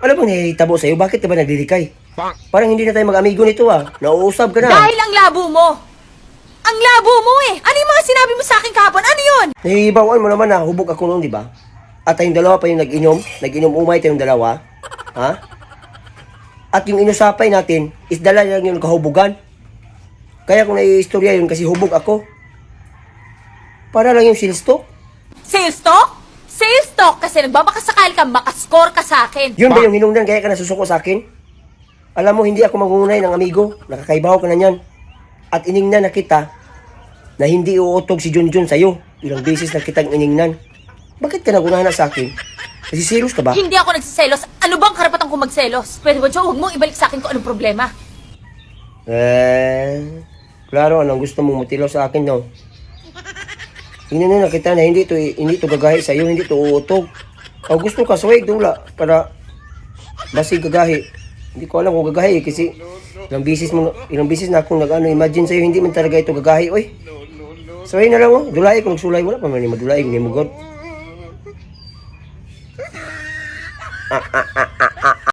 Ano bang nahihitabo sa'yo? Bakit ka ba nagdidikay? Parang hindi na tayo mag-amigo nito Nauusap ka na. Dahil ang labo mo! Ang labo mo eh! Ano yung mga sinabi mo sa akin kahapon? Ano yun? Nahihibawan mo naman na hubog ako noon, di ba? At tayong dalawa pa yung nag-inom umay tayong dalawa. Ha? At yung inusapay natin, is dala lang yung kahubugan. Kaya kung naiistorya yun kasi hubog ako. Para lang yung sales talk. Sales talk? Sales talk kasi nagbabakasakal ka, makascore ka sa akin. Yun ba yung hinungdan kaya ka nasusuko sa akin? Alam mo, hindi ako mangungunay ng amigo. Nakakaibaho ka na yan. At iningnan na kita na hindi uutog si Junjun sa'yo. Ilang beses na kitang iningnan. Bakit ka nagunahan na sa akin? Kasi serious ka ba? Hindi ako nagsiselos. Ano bang karapatan kong magselos? Pwede ba, Joe, huwag mong ibalik sa akin kung anong problema. Klaro, anong gusto mong mutilo sa akin, no? Tingnan na kita na hindi to gagahi sa'yo, hindi to uutog. O gusto ka, suwag dula para basig gagahi. Hindi ko alam kung gagahi kasi ilang bisis na akong imagine sa'yo, hindi man talaga ito gagahi, oy. Suwag na lang, dulay kung nagsulay, wala pa man yung madulay, hindi mo god.